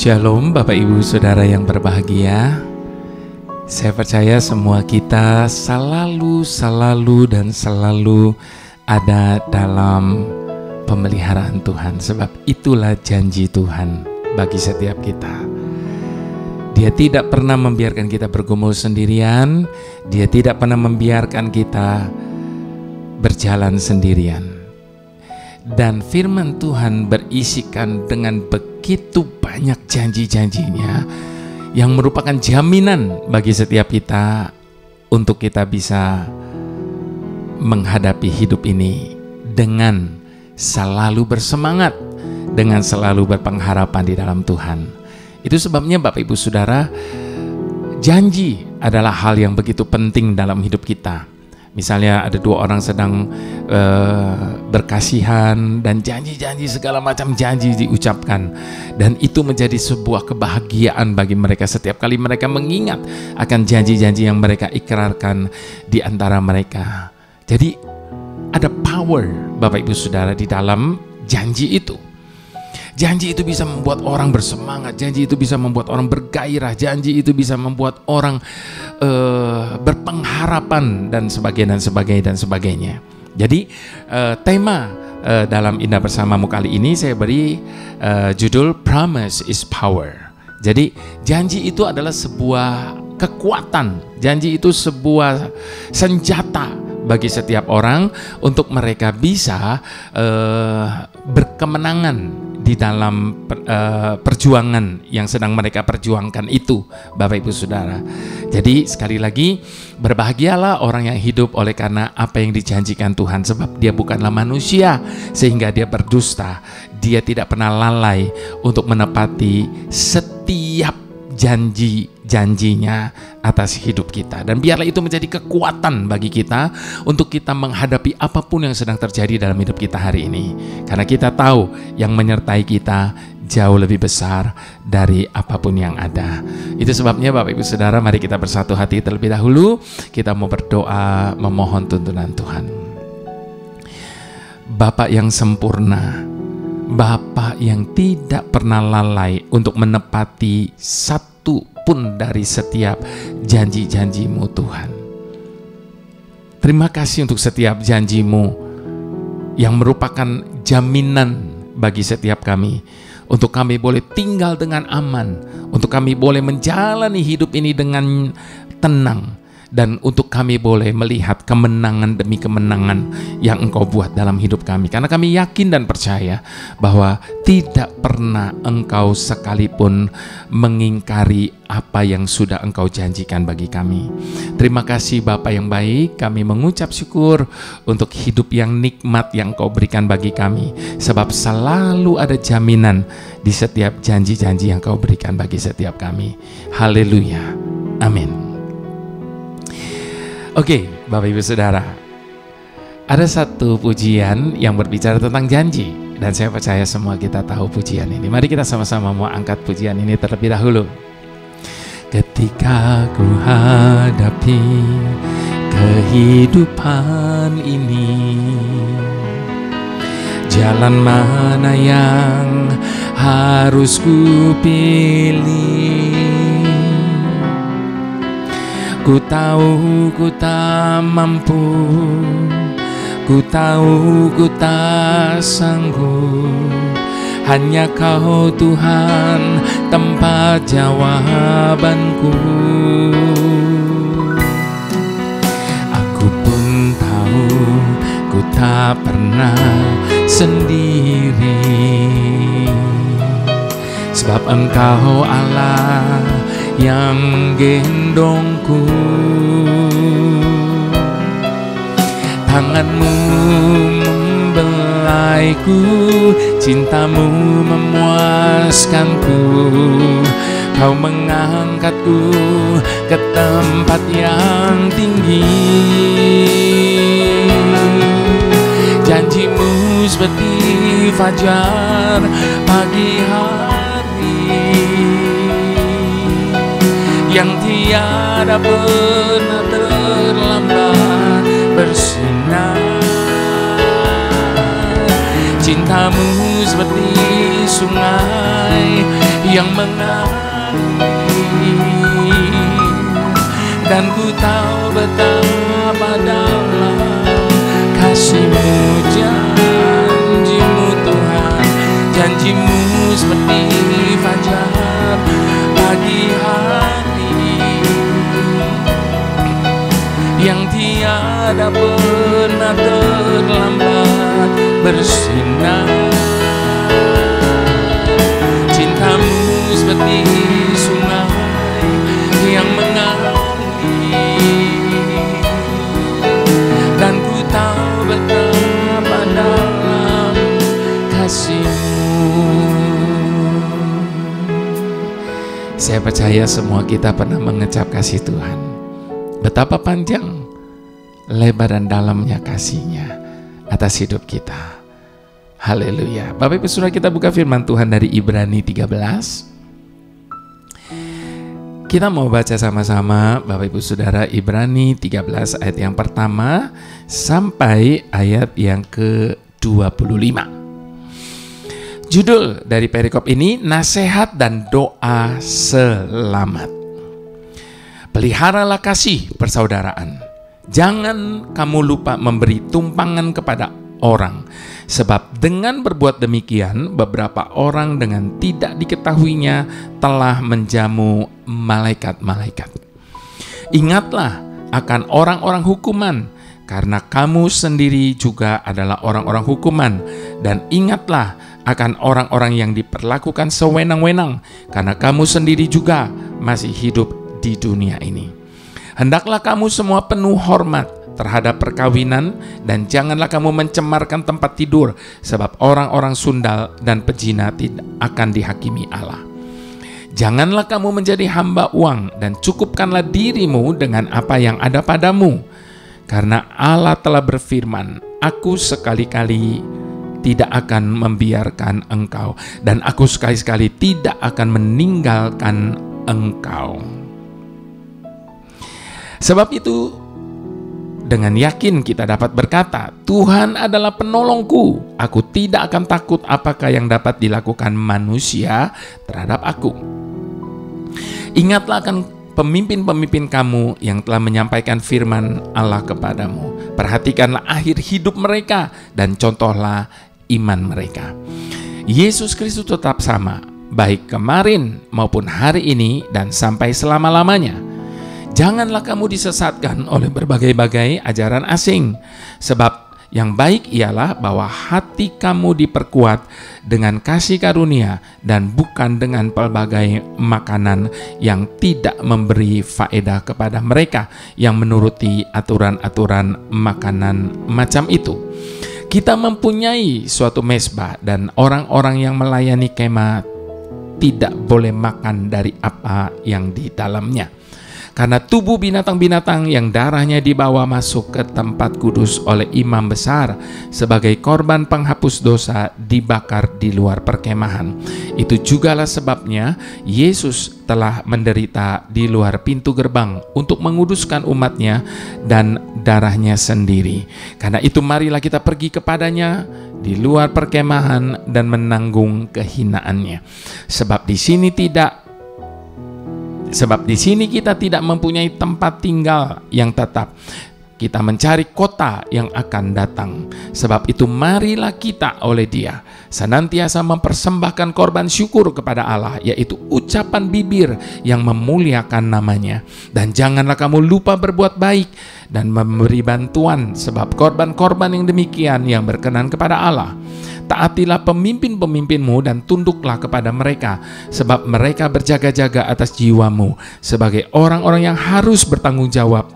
Shalom Bapak Ibu Saudara yang berbahagia. Saya percaya semua kita selalu ada dalam pemeliharaan Tuhan. Sebab itulah janji Tuhan bagi setiap kita. Dia tidak pernah membiarkan kita bergumul sendirian. Dia tidak pernah membiarkan kita berjalan sendirian. Dan firman Tuhan berisikan dengan begitu banyak janji-janjinya yang merupakan jaminan bagi setiap kita untuk kita bisa menghadapi hidup ini dengan selalu bersemangat, dengan selalu berpengharapan di dalam Tuhan. Itu sebabnya Bapak Ibu Saudara, janji adalah hal yang begitu penting dalam hidup kita. Misalnya ada dua orang sedang berkasihan dan janji-janji, segala macam janji diucapkan, dan itu menjadi sebuah kebahagiaan bagi mereka setiap kali mereka mengingat akan janji-janji yang mereka ikrarkan di antara mereka. Jadi ada power Bapak Ibu Saudara di dalam janji itu. Janji itu bisa membuat orang bersemangat, janji itu bisa membuat orang bergairah, janji itu bisa membuat orang berpengharapan dan sebagainya. Jadi tema dalam Indah Bersamamu kali ini saya beri judul Promise is Power. Jadi janji itu adalah sebuah kekuatan, janji itu sebuah senjata bagi setiap orang untuk mereka bisa berkemenangan di dalam perjuangan yang sedang mereka perjuangkan itu, Bapak Ibu Saudara. Jadi sekali lagi, berbahagialah orang yang hidup oleh karena apa yang dijanjikan Tuhan, sebab dia bukanlah manusia sehingga dia berdusta. Dia tidak pernah lalai untuk menepati setiap janji-janjinya atas hidup kita. Dan biarlah itu menjadi kekuatan bagi kita untuk kita menghadapi apapun yang sedang terjadi dalam hidup kita hari ini. Karena kita tahu yang menyertai kita jauh lebih besar dari apapun yang ada. Itu sebabnya Bapak Ibu Saudara, mari kita bersatu hati terlebih dahulu. Kita mau berdoa memohon tuntunan Tuhan. Bapa yang sempurna, Bapa yang tidak pernah lalai untuk menepati satu pun dari setiap janji-janjimu Tuhan. Terima kasih untuk setiap janjimu yang merupakan jaminan bagi setiap kami, untuk kami boleh tinggal dengan aman, untuk kami boleh menjalani hidup ini dengan tenang, dan untuk kami boleh melihat kemenangan demi kemenangan yang Engkau buat dalam hidup kami. Karena kami yakin dan percaya bahwa tidak pernah Engkau sekalipun mengingkari apa yang sudah Engkau janjikan bagi kami. Terima kasih Bapa yang baik, kami mengucap syukur untuk hidup yang nikmat yang Engkau berikan bagi kami. Sebab selalu ada jaminan di setiap janji-janji yang Engkau berikan bagi setiap kami. Haleluya, amin. Oke, Bapak Ibu Saudara, ada satu pujian yang berbicara tentang janji, dan saya percaya semua kita tahu pujian ini. Mari kita sama-sama mau angkat pujian ini terlebih dahulu. Ketika ku hadapi kehidupan ini, jalan mana yang harus ku pilih? Ku tahu ku tak mampu, ku tahu ku tak sanggup. Hanya Kau Tuhan tempat jawabanku. Aku pun tahu ku tak pernah sendiri, sebab Engkau Allah yang gendongku. Tanganmu membelaiku, cintamu memuaskanku. Kau mengangkatku ke tempat yang tinggi. Janjimu seperti fajar pagi hari yang tiada pernah terlambat bersinar. Cintamu seperti sungai yang mengalir, dan ku tahu betapa dalam kasih-Mu, janji-Mu Tuhan, janji-Mu seperti fajar pagi hari yang tiada pernah terlambat bersinar. Cinta-Mu seperti sungai yang mengalir, dan ku tahu betapa dalam kasih-Mu. Saya percaya semua kita pernah mengecap kasih Tuhan. Betapa panjang, lebar dan dalamnya kasih-Nya atas hidup kita. Haleluya. Bapak Ibu Saudara, kita buka firman Tuhan dari Ibrani 13. Kita mau baca sama-sama Bapak Ibu Saudara, Ibrani 13 ayat yang pertama sampai ayat yang ke-25. Judul dari perikop ini, nasihat dan doa selamat. Peliharalah kasih persaudaraan. Jangan kamu lupa memberi tumpangan kepada orang, sebab dengan berbuat demikian beberapa orang dengan tidak diketahuinya telah menjamu malaikat-malaikat. Ingatlah akan orang-orang hukuman, karena kamu sendiri juga adalah orang-orang hukuman, dan ingatlah akan orang-orang yang diperlakukan sewenang-wenang, karena kamu sendiri juga masih hidup di dunia ini. Hendaklah kamu semua penuh hormat terhadap perkawinan, dan janganlah kamu mencemarkan tempat tidur, sebab orang-orang sundal dan pezina tidak akan dihakimi Allah. Janganlah kamu menjadi hamba uang, dan cukupkanlah dirimu dengan apa yang ada padamu, karena Allah telah berfirman, Aku sekali-kali tidak akan membiarkan engkau, dan aku sekali-sekali tidak akan meninggalkan engkau. Sebab itu, dengan yakin kita dapat berkata, Tuhan adalah penolongku, aku tidak akan takut apakah yang dapat dilakukan manusia terhadap aku. Ingatlah akan pemimpin-pemimpin kamu yang telah menyampaikan firman Allah kepadamu. Perhatikanlah akhir hidup mereka dan contohlah iman mereka. Yesus Kristus tetap sama, baik kemarin maupun hari ini dan sampai selama-lamanya. Janganlah kamu disesatkan oleh berbagai-bagai ajaran asing, sebab yang baik ialah bahwa hati kamu diperkuat dengan kasih karunia dan bukan dengan pelbagai makanan yang tidak memberi faedah kepada mereka yang menuruti aturan-aturan makanan macam itu. Kita mempunyai suatu mezbah, dan orang-orang yang melayani kemah tidak boleh makan dari apa yang di dalamnya. Karena tubuh binatang-binatang yang darahnya dibawa masuk ke tempat kudus oleh imam besar sebagai korban penghapus dosa dibakar di luar perkemahan. Itu jugalah sebabnya Yesus telah menderita di luar pintu gerbang untuk menguduskan umatnya dan darahnya sendiri. Karena itu marilah kita pergi kepadanya di luar perkemahan dan menanggung kehinaannya. Sebab di sini kita tidak mempunyai tempat tinggal yang tetap. Kita mencari kota yang akan datang. Sebab itu marilah kita oleh Dia senantiasa mempersembahkan korban syukur kepada Allah, yaitu ucapan bibir yang memuliakan namanya. Dan janganlah kamu lupa berbuat baik dan memberi bantuan, sebab korban-korban yang demikian yang berkenan kepada Allah. Taatilah pemimpin-pemimpinmu dan tunduklah kepada mereka, sebab mereka berjaga-jaga atas jiwamu sebagai orang-orang yang harus bertanggung jawab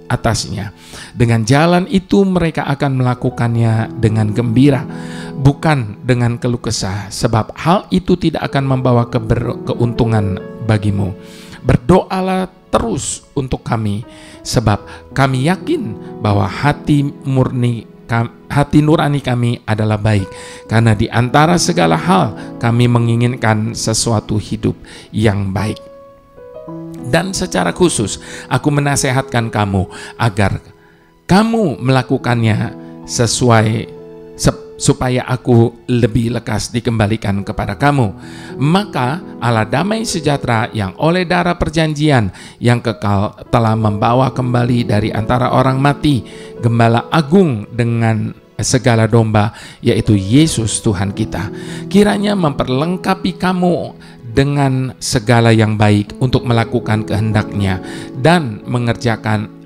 atasnya. Dengan jalan itu mereka akan melakukannya dengan gembira, bukan dengan keluh kesah, sebab hal itu tidak akan membawa keuntungan bagimu. Berdoalah terus untuk kami, sebab kami yakin bahwa hati nurani kami adalah baik, karena di antara segala hal kami menginginkan sesuatu hidup yang baik. Dan secara khusus aku menasehatkan kamu agar kamu melakukannya supaya aku lebih lekas dikembalikan kepada kamu. Maka Allah damai sejahtera yang oleh darah perjanjian yang kekal telah membawa kembali dari antara orang mati Gembala Agung dengan segala domba, yaitu Yesus Tuhan kita, kiranya memperlengkapi kamu dengan segala yang baik untuk melakukan kehendak-Nya dan mengerjakan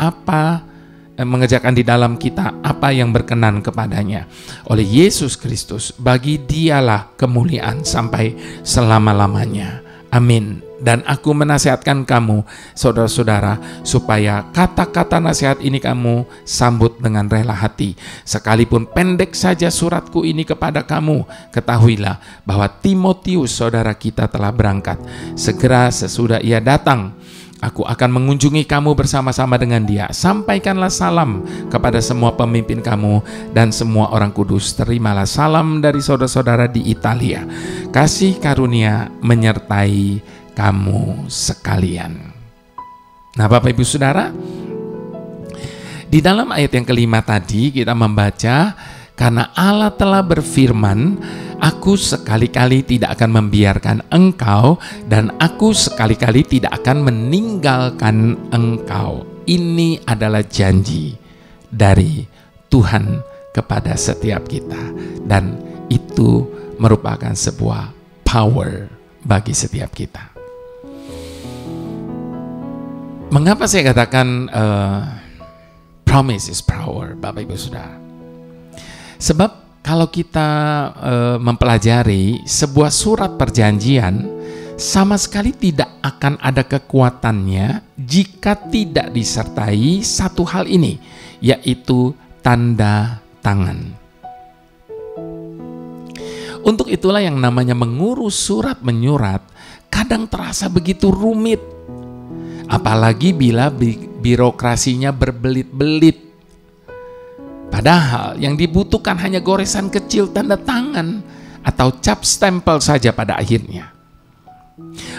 di dalam kita apa yang berkenan kepadanya. Oleh Yesus Kristus, bagi Dialah kemuliaan sampai selama-lamanya. Amin. Dan aku menasihatkan kamu, saudara-saudara, supaya kata-kata nasihat ini kamu sambut dengan rela hati. Sekalipun pendek saja suratku ini kepada kamu, ketahuilah bahwa Timotius saudara kita telah berangkat. Segera sesudah ia datang, aku akan mengunjungi kamu bersama-sama dengan dia. Sampaikanlah salam kepada semua pemimpin kamu dan semua orang kudus. Terimalah salam dari saudara-saudara di Italia. Kasih karunia menyertai kamu sekalian. Nah, Bapak Ibu Saudara, di dalam ayat yang kelima tadi kita membaca, karena Allah telah berfirman, aku sekali-kali tidak akan membiarkan engkau dan aku sekali-kali tidak akan meninggalkan engkau. Ini adalah janji dari Tuhan kepada setiap kita, dan itu merupakan sebuah power bagi setiap kita. Mengapa saya katakan promise is power, Bapak Ibu Saudara? Sebab kalau kita mempelajari sebuah surat perjanjian, sama sekali tidak akan ada kekuatannya jika tidak disertai satu hal ini, yaitu tanda tangan. Untuk itulah yang namanya mengurus surat menyurat kadang terasa begitu rumit. Apalagi bila birokrasinya berbelit-belit. Padahal yang dibutuhkan hanya goresan kecil tanda tangan atau cap stempel saja pada akhirnya.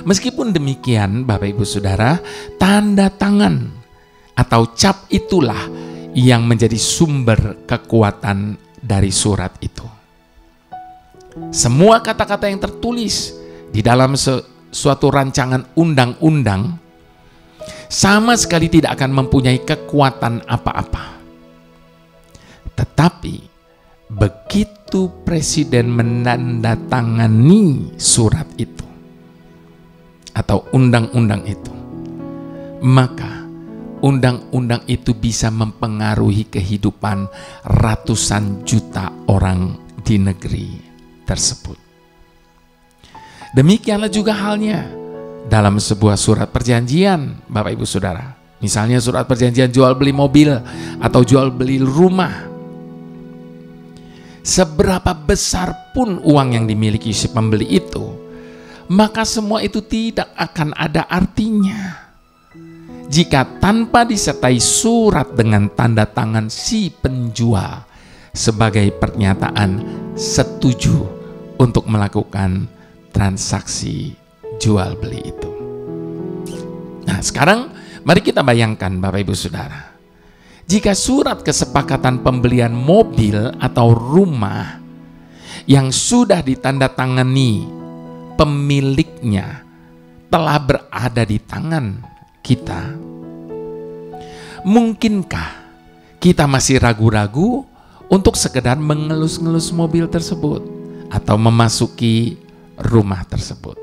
Meskipun demikian, Bapak Ibu Saudara, tanda tangan atau cap itulah yang menjadi sumber kekuatan dari surat itu. Semua kata-kata yang tertulis di dalam suatu rancangan undang-undang sama sekali tidak akan mempunyai kekuatan apa-apa. Tetapi begitu presiden menandatangani surat itu atau undang-undang itu, maka undang-undang itu bisa mempengaruhi kehidupan ratusan juta orang di negeri tersebut. Demikianlah juga halnya dalam sebuah surat perjanjian, Bapak Ibu Saudara. Misalnya surat perjanjian jual beli mobil atau jual beli rumah. Seberapa besar pun uang yang dimiliki si pembeli itu, maka semua itu tidak akan ada artinya jika tanpa disertai surat dengan tanda tangan si penjual sebagai pernyataan setuju untuk melakukan transaksi jual beli itu. Nah, sekarang mari kita bayangkan, Bapak Ibu Saudara, jika surat kesepakatan pembelian mobil atau rumah yang sudah ditandatangani pemiliknya telah berada di tangan kita, mungkinkah kita masih ragu-ragu untuk sekedar mengelus-ngelus mobil tersebut atau memasuki rumah tersebut?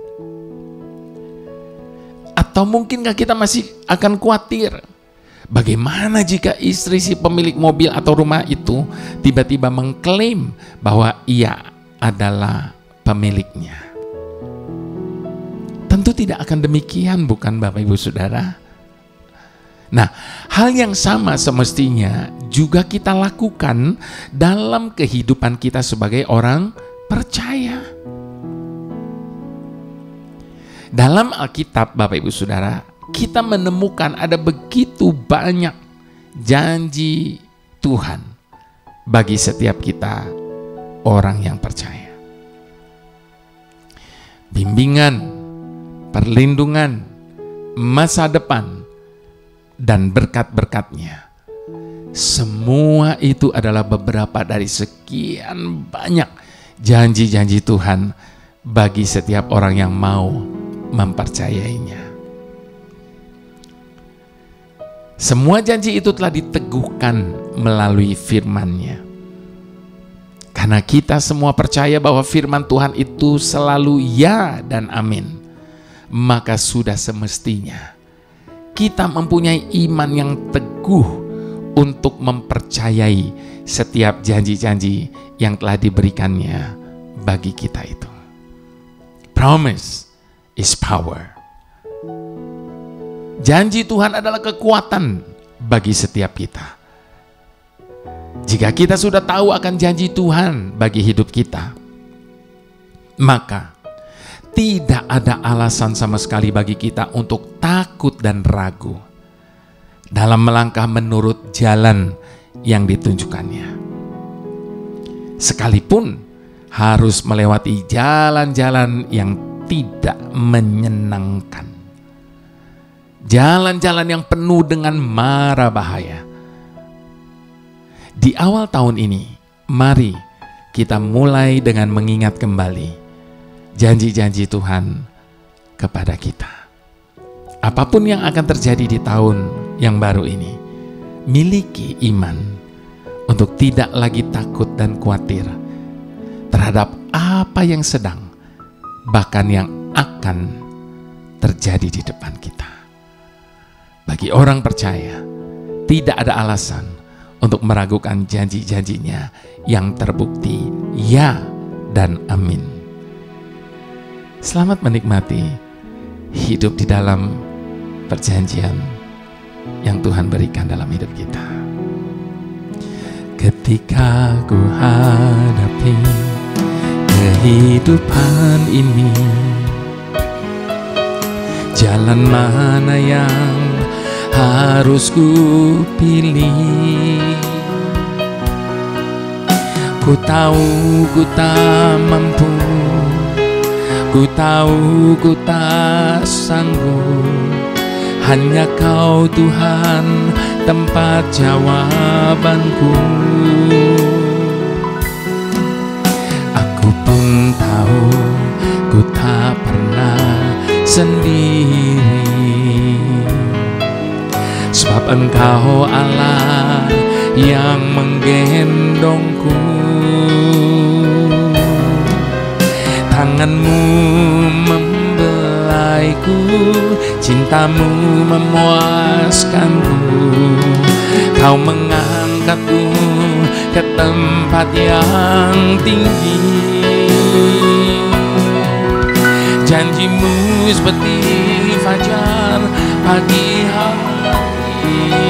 Atau mungkinkah kita masih akan khawatir, bagaimana jika istri si pemilik mobil atau rumah itu tiba-tiba mengklaim bahwa ia adalah pemiliknya? Tentu tidak akan demikian, bukan Bapak Ibu Saudara? Nah, hal yang sama semestinya juga kita lakukan dalam kehidupan kita sebagai orang percaya. Dalam Alkitab, Bapak Ibu Saudara, kita menemukan ada begitu banyak janji Tuhan bagi setiap kita orang yang percaya. Bimbingan, perlindungan, masa depan, dan berkat-berkatnya Semua itu adalah beberapa dari sekian banyak janji-janji Tuhan bagi setiap orang yang mau mempercayainya. Semua janji itu telah diteguhkan melalui firman-Nya. Karena kita semua percaya bahwa firman Tuhan itu selalu ya dan amin, maka sudah semestinya kita mempunyai iman yang teguh untuk mempercayai setiap janji-janji yang telah diberikannya bagi kita itu. Promise is power. Janji Tuhan adalah kekuatan bagi setiap kita. Jika kita sudah tahu akan janji Tuhan bagi hidup kita, maka tidak ada alasan sama sekali bagi kita untuk takut dan ragu dalam melangkah menurut jalan yang ditunjukkannya. Sekalipun harus melewati jalan-jalan yang tidak menyenangkan, jalan-jalan yang penuh dengan mara bahaya. Di awal tahun ini, mari kita mulai dengan mengingat kembali janji-janji Tuhan kepada kita. Apapun yang akan terjadi di tahun yang baru ini, miliki iman untuk tidak lagi takut dan khawatir terhadap apa yang sedang, bahkan yang akan terjadi di depan kita. Bagi orang percaya, tidak ada alasan untuk meragukan janji-janjinya yang terbukti ya dan amin. Selamat menikmati hidup di dalam perjanjian yang Tuhan berikan dalam hidup kita. Ketika ku hadapi kehidupan ini, jalan mana yang harus ku pilih? Ku tahu ku tak mampu, ku tahu ku tak sanggup. Hanya Kau Tuhan tempat jawabanku. Aku pun tahu ku tak pernah sendiri, sebab Engkau Allah yang menggendongku. Tanganmu membelaiku, cintamu memuaskanku. Kau mengangkatku ke tempat yang tinggi. Janjimu seperti fajar pagi hari,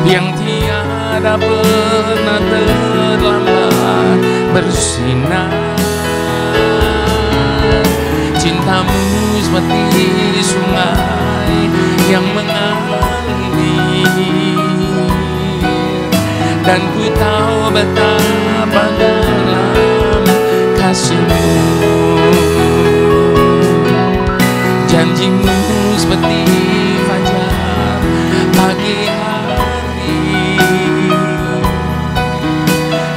yang tiada pernah terlambat bersinar. Cintamu seperti sungai yang mengalir, dan ku tahu betapa dalam kasih-Mu. Janji-Mu seperti fajar pagi hari,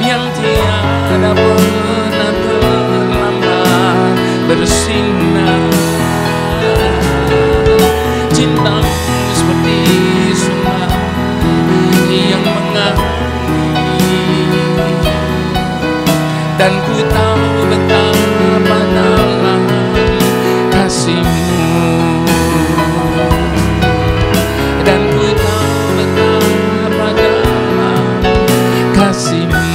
yang tiada pernah terlambat bersinar. Cintamu seperti sungai yang mengalir, dan ku tahu betapa dalam kasih-Mu, dan ku tahu betapa dalam kasih-Mu,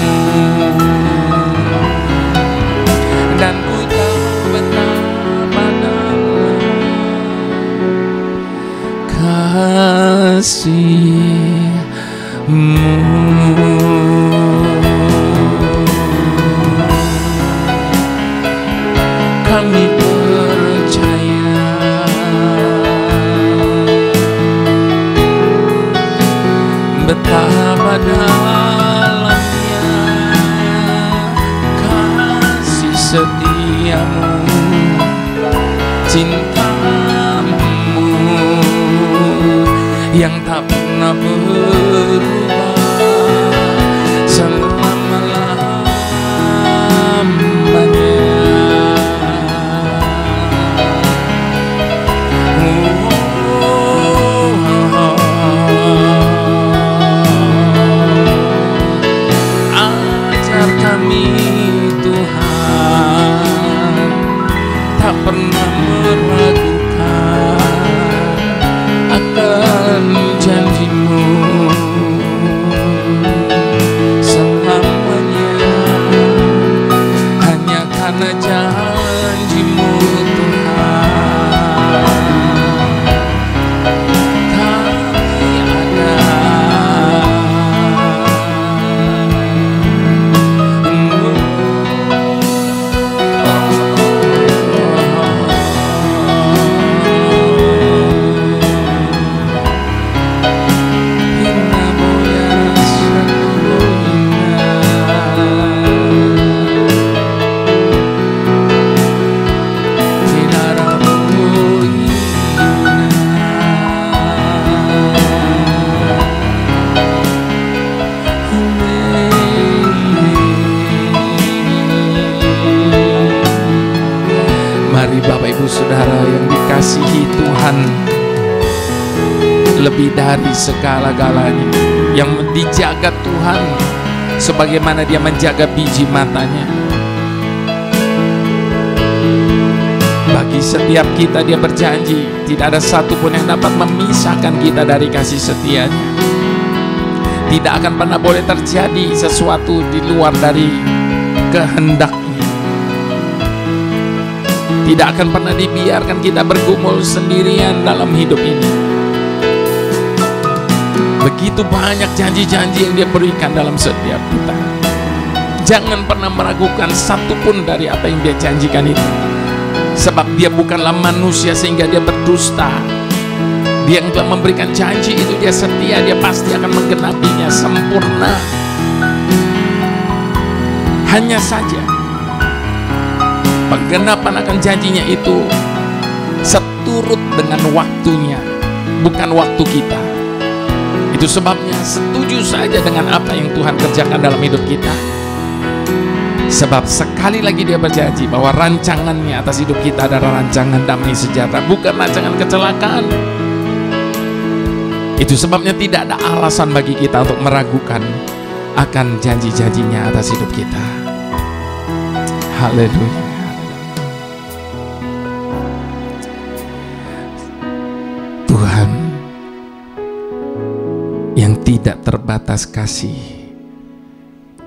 dan ku tahu betapa dalam kasih-Mu. Kami percaya betapa dalamnya kasih setia-Mu, cinta-Mu yang tak pernah pernah berubah selama-lamanya. Ajar kami Tuhan, tak pernah meragukan akan janji-Mu selamanya. Hanya karena janji-Mu Tuhan, kami ada. Mari Bapak Ibu Saudara yang dikasihi Tuhan, lebih dari segala-galanya, yang dijaga Tuhan sebagaimana Dia menjaga biji matanya. Bagi setiap kita Dia berjanji, tidak ada satupun yang dapat memisahkan kita dari kasih setia-Nya. Tidak akan pernah boleh terjadi sesuatu di luar dari kehendak. Tidak akan pernah dibiarkan kita bergumul sendirian dalam hidup ini. Begitu banyak janji-janji yang Dia berikan dalam setiap kita. Jangan pernah meragukan satupun dari apa yang Dia janjikan itu. Sebab Dia bukanlah manusia sehingga Dia berdusta. Dia yang telah memberikan janji itu, Dia setia, Dia pasti akan menggenapinya sempurna. Hanya saja penggenapan akan janjinya itu seturut dengan waktunya, bukan waktu kita. Itu sebabnya setuju saja dengan apa yang Tuhan kerjakan dalam hidup kita. Sebab sekali lagi Dia berjanji bahwa rancangannya atas hidup kita adalah rancangan damai sejahtera, bukan rancangan kecelakaan. Itu sebabnya tidak ada alasan bagi kita untuk meragukan akan janji-janjinya atas hidup kita. Haleluya. Tuhan yang tidak terbatas kasih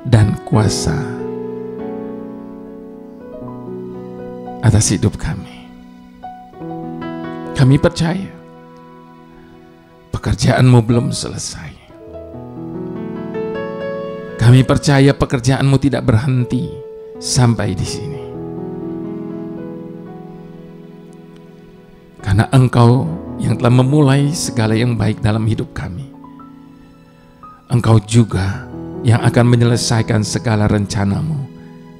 dan kuasa atas hidup kami. Kami percaya pekerjaan-Mu belum selesai. Kami percaya pekerjaan-Mu tidak berhenti sampai di sini. Karena Engkau yang telah memulai segala yang baik dalam hidup kami, Engkau juga yang akan menyelesaikan segala rencana-Mu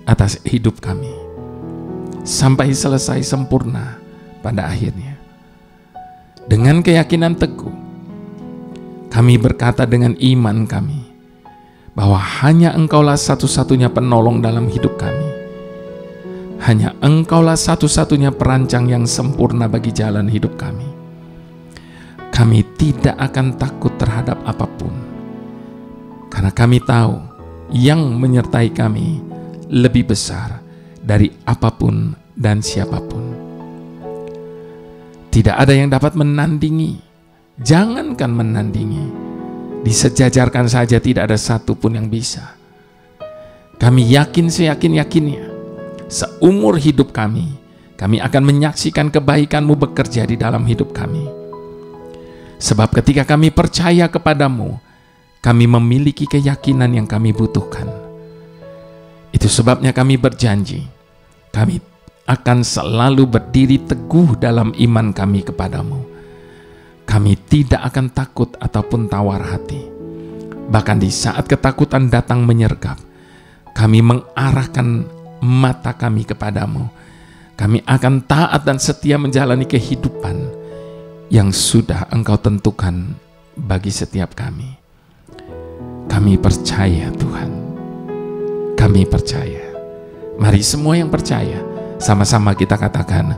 atas hidup kami sampai selesai sempurna pada akhirnya. Dengan keyakinan teguh, kami berkata dengan iman kami bahwa hanya Engkaulah satu-satunya penolong dalam hidup kami. Hanya Engkaulah satu-satunya perancang yang sempurna bagi jalan hidup kami. Kami tidak akan takut terhadap apapun, karena kami tahu yang menyertai kami lebih besar dari apapun dan siapapun. Tidak ada yang dapat menandingi, jangankan menandingi, disejajarkan saja tidak ada satupun yang bisa. Kami yakin seyakin-yakinnya, seumur hidup kami akan menyaksikan kebaikan-Mu bekerja di dalam hidup kami. Sebab ketika kami percaya kepadamu, kami memiliki keyakinan yang kami butuhkan. Itu sebabnya kami berjanji, kami akan selalu berdiri teguh dalam iman kami kepadamu. Kami tidak akan takut ataupun tawar hati. Bahkan di saat ketakutan datang menyergap, kami mengarahkan mata kami kepadamu. Kami akan taat dan setia menjalani kehidupan yang sudah Engkau tentukan bagi setiap kami. Kami percaya Tuhan, kami percaya. Mari semua yang percaya, sama-sama kita katakan,